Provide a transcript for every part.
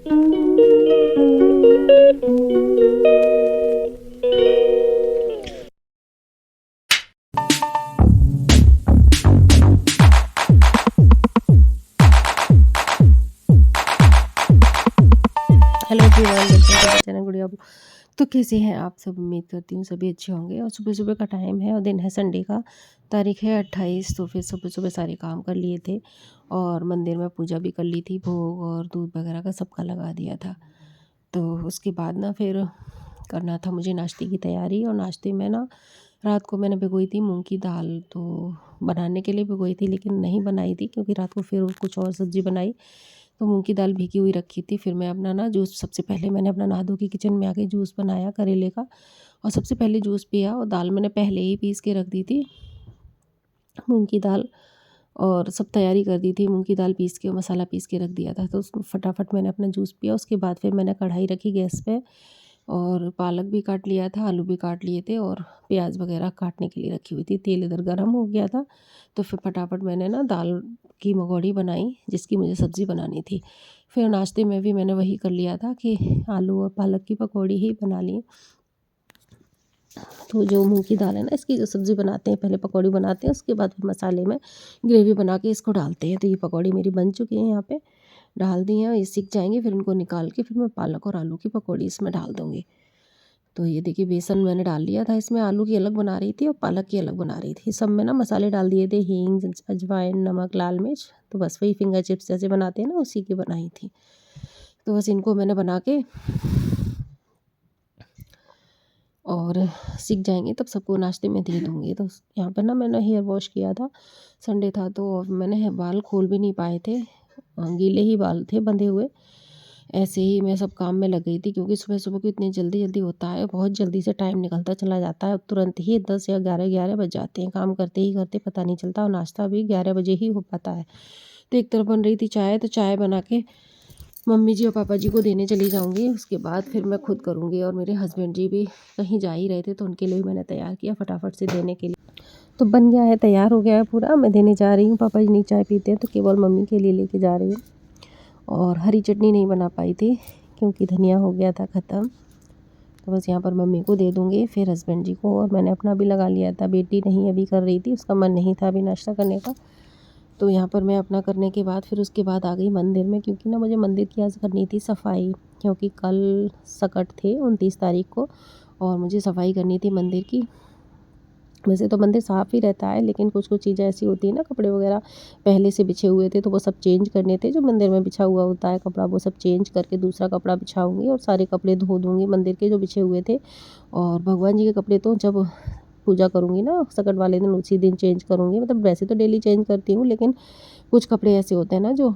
Hello everyone, welcome to the channel Gudiya Boo. तो कैसे हैं आप सब? उम्मीद करती हूँ सभी अच्छे होंगे। और सुबह सुबह का टाइम है और दिन है संडे का, तारीख है 28। तो फिर सुबह सुबह सारे काम कर लिए थे और मंदिर में पूजा भी कर ली थी। भोग और दूध वगैरह का सबका लगा दिया था। तो उसके बाद ना फिर करना था मुझे नाश्ते की तैयारी। और नाश्ते में ना रात को मैंने भिगोई थी मूंग की दाल, तो बनाने के लिए भिगोई थी लेकिन नहीं बनाई थी क्योंकि रात को फिर कुछ और सब्ज़ी बनाई। तो मूंग की दाल भीगी हुई रखी थी। फिर मैं अपना ना जूस, सबसे पहले मैंने अपना नहा धो के किचन में आके जूस बनाया करेले का। और सबसे पहले जूस पिया। और दाल मैंने पहले ही पीस के रख दी थी, मूंग की दाल। और सब तैयारी कर दी थी, मूंग की दाल पीस के और मसाला पीस के रख दिया था। तो उसको फटाफट मैंने अपना जूस पिया। उसके बाद फिर मैंने कढ़ाई रखी गैस पे और पालक भी काट लिया था, आलू भी काट लिए थे और प्याज वगैरह काटने के लिए रखी हुई थी। तेल इधर गर्म हो गया था। तो फिर फटाफट मैंने ना दाल की मगोड़ी बनाई जिसकी मुझे सब्ज़ी बनानी थी। फिर नाश्ते में भी मैंने वही कर लिया था कि आलू और पालक की पकौड़ी ही बना ली। तो जो मूंग की दाल है ना, इसकी जो सब्ज़ी बनाते हैं, पहले पकौड़ी बनाते हैं, उसके बाद फिर मसाले में ग्रेवी बना के इसको डालते हैं। तो ये पकौड़ी मेरी बन चुकी है, यहाँ पे डाल दी हैं। ये सीख जाएंगी फिर उनको निकाल के फिर मैं पालक और आलू की पकौड़ी इसमें डाल दूँगी। तो ये देखिए बेसन मैंने डाल लिया था इसमें, आलू की अलग बना रही थी और पालक की अलग बना रही थी। सब में ना मसाले डाल दिए थे, हींग, अजवाइन, नमक, लाल मिर्च। तो बस वही फिंगर चिप्स जैसे बनाते हैं ना, उसी की बनाई थी। तो बस इनको मैंने बना के और सीख जाएंगे तब सबको नाश्ते में दे दूँगी। तो यहाँ पर ना मैंने हेयर वॉश किया था, संडे था तो। और मैंने बाल खोल भी नहीं पाए थे, गीले ही बाल थे बंधे हुए। ऐसे ही मैं सब काम में लग गई थी क्योंकि सुबह सुबह को इतनी जल्दी जल्दी होता है, बहुत जल्दी से टाइम निकलता चला जाता है। तुरंत ही 10 या 11 बज जाते हैं, काम करते ही करते पता नहीं चलता। और नाश्ता भी 11 बजे ही हो पाता है। तो एक तरफ बन रही थी चाय, तो चाय बना के मम्मी जी और पापा जी को देने चली जाऊंगी। उसके बाद फिर मैं खुद करूंगी। और मेरे हस्बैंड जी भी कहीं जा ही रहे थे तो उनके लिए भी मैंने तैयार किया फटाफट से देने के लिए। तो बन गया है, तैयार हो गया है पूरा। मैं देने जा रही हूँ। पापा जी नहीं चाय पीते हैं तो केवल मम्मी के लिए लेके जा रही हूँ। और हरी चटनी नहीं बना पाई थी क्योंकि धनिया हो गया था ख़त्म। तो बस यहाँ पर मम्मी को दे दूँगी, फिर हस्बैंड जी को। और मैंने अपना भी लगा लिया था। बेटी नहीं अभी कर रही थी, उसका मन नहीं था अभी नाश्ता करने का। तो यहाँ पर मैं अपना करने के बाद फिर उसके बाद आ गई मंदिर में, क्योंकि ना मुझे मंदिर की आज करनी थी सफाई। क्योंकि कल सकट थे 29 तारीख को और मुझे सफाई करनी थी मंदिर की। वैसे तो मंदिर साफ़ ही रहता है लेकिन कुछ कुछ चीज़ें ऐसी होती है ना, कपड़े वगैरह पहले से बिछे हुए थे तो वो सब चेंज करने थे। जो मंदिर में बिछा हुआ होता है कपड़ा, वो सब चेंज करके दूसरा कपड़ा बिछाऊंगी और सारे कपड़े धो दूँगी मंदिर के जो बिछे हुए थे। और भगवान जी के कपड़े तो जब पूजा करूँगी ना सकट वाले दिन, उसी दिन चेंज करूँगी। मतलब वैसे तो डेली चेंज करती हूँ लेकिन कुछ कपड़े ऐसे होते हैं ना जो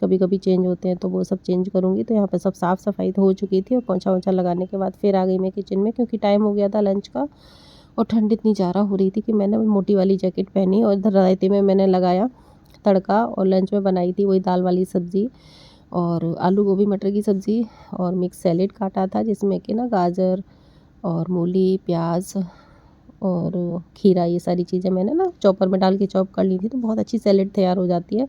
कभी कभी चेंज होते हैं, तो वो सब चेंज करूँगी। तो यहाँ पर सब साफ़ सफाई तो हो चुकी थी और पोंछा वोछा लगाने के बाद फिर आ गई मैं किचन में, क्योंकि टाइम हो गया था लंच का। और ठंड इतनी ज़्यादा हो रही थी कि मैंने मोटी वाली जैकेट पहनी और इधर रायते में मैंने लगाया तड़का। और लंच में बनाई थी वही दाल वाली सब्ज़ी और आलू गोभी मटर की सब्ज़ी। और मिक्स सैलेड काटा था जिसमें कि ना गाजर और मूली, प्याज और खीरा, ये सारी चीज़ें मैंने ना चॉपर में डाल के चॉप कर ली थी। तो बहुत अच्छी सैलेड तैयार हो जाती है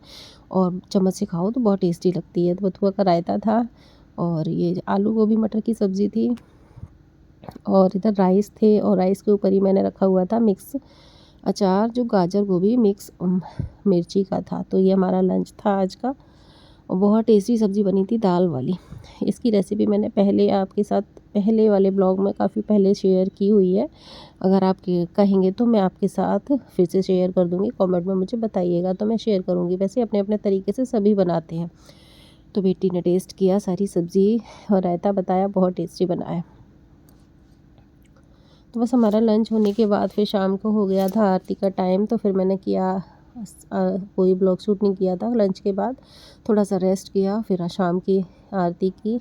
और चम्मच से खाओ तो बहुत टेस्टी लगती है। तो बथुआ का रायता था और ये आलू गोभी मटर की सब्ज़ी थी। और इधर राइस थे और राइस के ऊपर ही मैंने रखा हुआ था मिक्स अचार, जो गाजर गोभी मिक्स मिर्ची का था। तो ये हमारा लंच था आज का। और बहुत टेस्टी सब्ज़ी बनी थी दाल वाली। इसकी रेसिपी मैंने पहले आपके साथ पहले वाले ब्लॉग में काफ़ी पहले शेयर की हुई है। अगर आप कहेंगे तो मैं आपके साथ फिर से शेयर कर दूँगी। कमेंट में मुझे बताइएगा तो मैं शेयर करूँगी। वैसे अपने अपने तरीके से सभी बनाते हैं। तो बेटी ने टेस्ट किया सारी सब्ज़ी और रायता, बताया बहुत टेस्टी बना है। तो बस हमारा लंच होने के बाद फिर शाम को हो गया था आरती का टाइम। तो फिर मैंने किया कोई ब्लॉग शूट नहीं किया था। लंच के बाद थोड़ा सा रेस्ट किया, फिर शाम की आरती की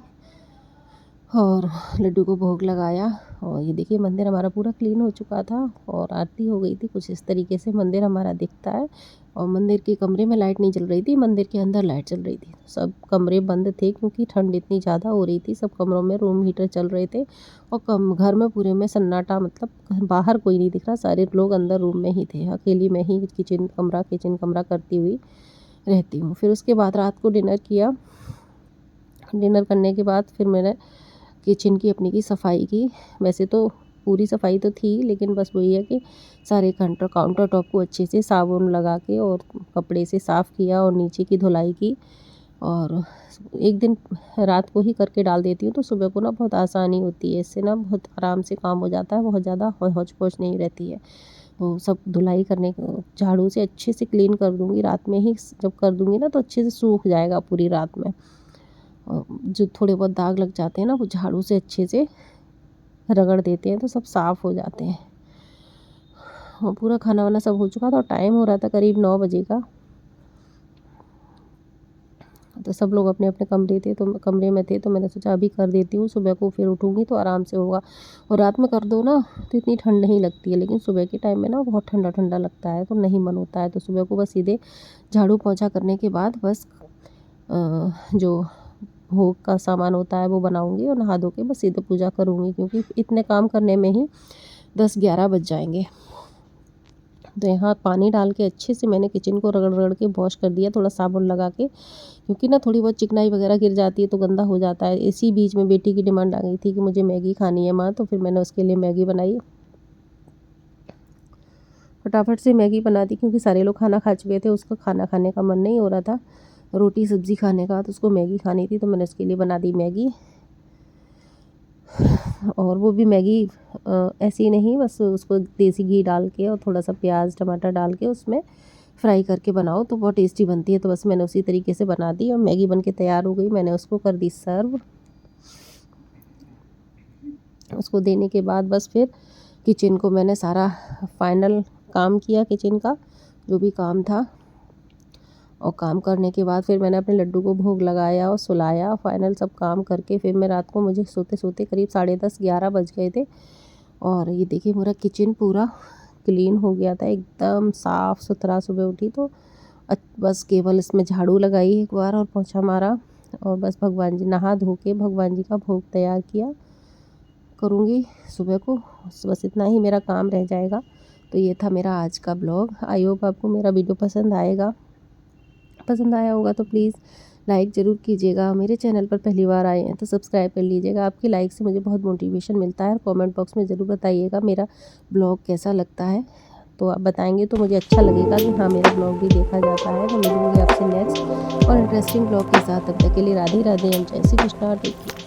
और लड्डू को भोग लगाया। और ये देखिए मंदिर हमारा पूरा क्लीन हो चुका था और आरती हो गई थी। कुछ इस तरीके से मंदिर हमारा दिखता है। और मंदिर के कमरे में लाइट नहीं चल रही थी, मंदिर के अंदर लाइट चल रही थी। सब कमरे बंद थे क्योंकि ठंड इतनी ज़्यादा हो रही थी। सब कमरों में रूम हीटर चल रहे थे और घर में पूरे में सन्नाटा, मतलब बाहर कोई नहीं दिख रहा, सारे लोग अंदर रूम में ही थे। अकेली मैं ही किचन कमरा करती हुई रहती हूँ। फिर उसके बाद रात को डिनर किया। डिनर करने के बाद फिर मैंने किचन की अपनी की सफाई की। वैसे तो पूरी सफाई तो थी, लेकिन बस वही है कि सारे काउंटर टॉप को अच्छे से साबुन लगा के और कपड़े से साफ़ किया और नीचे की धुलाई की। और एक दिन रात को ही करके डाल देती हूँ तो सुबह को ना बहुत आसानी होती है, इससे ना बहुत आराम से काम हो जाता है, बहुत ज़्यादा हौच-पौच नहीं रहती है। वो सब धुलाई करने को झाड़ू से अच्छे से क्लीन कर दूँगी रात में ही। जब कर दूँगी ना तो अच्छे से सूख जाएगा पूरी रात में। जो थोड़े बहुत दाग लग जाते हैं ना, वो झाड़ू से अच्छे से रगड़ देते हैं तो सब साफ़ हो जाते हैं। और पूरा खाना वाना सब हो चुका था और टाइम हो रहा था करीब 9 बजे का। तो सब लोग अपने अपने कमरे में थे, तो मैंने सोचा अभी कर देती हूँ, सुबह को फिर उठूँगी तो आराम से होगा। और रात में कर दो ना तो इतनी ठंड नहीं लगती है, लेकिन सुबह के टाइम में ना बहुत ठंडा ठंडा लगता है तो नहीं मन होता है। तो सुबह को बस सीधे झाड़ू पोंछा करने के बाद बस जो भोग का सामान होता है वो बनाऊँगी और नहा धो के बस सीधे पूजा करूँगी, क्योंकि इतने काम करने में ही 10-11 बज जाएंगे। तो यहाँ पानी डाल के अच्छे से मैंने किचन को रगड़ रगड़ के वॉश कर दिया, थोड़ा साबुन लगा के, क्योंकि ना थोड़ी बहुत चिकनाई वगैरह गिर जाती है तो गंदा हो जाता है। इसी बीच में बेटी की डिमांड आ गई थी कि मुझे मैगी खानी है माँ, तो फिर मैंने उसके लिए मैगी बनाई। फटाफट से मैगी बना दी क्योंकि सारे लोग खाना खा चुके थे, उसका खाना खाने का मन नहीं हो रहा था, रोटी सब्ज़ी खाने का, तो उसको मैगी खानी थी तो मैंने उसके लिए बना दी मैगी। और वो भी मैगी ऐसी नहीं, बस उसको देसी घी डाल के और थोड़ा सा प्याज टमाटर डाल के उसमें फ्राई करके बनाओ तो बहुत टेस्टी बनती है। तो बस मैंने उसी तरीके से बना दी और मैगी बन के तैयार हो गई। मैंने उसको कर दी सर्व। उसको देने के बाद बस फिर किचन को मैंने सारा फाइनल काम किया, किचन का जो भी काम था। और काम करने के बाद फिर मैंने अपने लड्डू को भोग लगाया और सुलाया। फाइनल सब काम करके फिर मैं रात को, मुझे सोते सोते करीब 10:30-11 बज गए थे। और ये देखिए मेरा किचन पूरा क्लीन हो गया था, एकदम साफ़ सुथरा। सुबह उठी तो बस केवल इसमें झाड़ू लगाई एक बार और पोंछा मारा और बस भगवान जी, नहा धो के भगवान जी का भोग तैयार किया करूँगी सुबह को। बस इतना ही मेरा काम रह जाएगा। तो ये था मेरा आज का ब्लॉग। आई होप आपको मेरा वीडियो पसंद आया होगा तो प्लीज़ लाइक ज़रूर कीजिएगा। मेरे चैनल पर पहली बार आए हैं तो सब्सक्राइब कर लीजिएगा। आपकी लाइक से मुझे बहुत मोटिवेशन मिलता है। और कमेंट बॉक्स में ज़रूर बताइएगा मेरा ब्लॉग कैसा लगता है। तो आप बताएंगे तो मुझे अच्छा लगेगा कि हाँ, मेरा ब्लॉग भी देखा जाता है। तो मिलूँगी आपसे नेक्स्ट और इंटरेस्टिंग ब्लॉग के साथ। तब तक के लिए राधे राधे एंड जय श्री कृष्णा। Take care.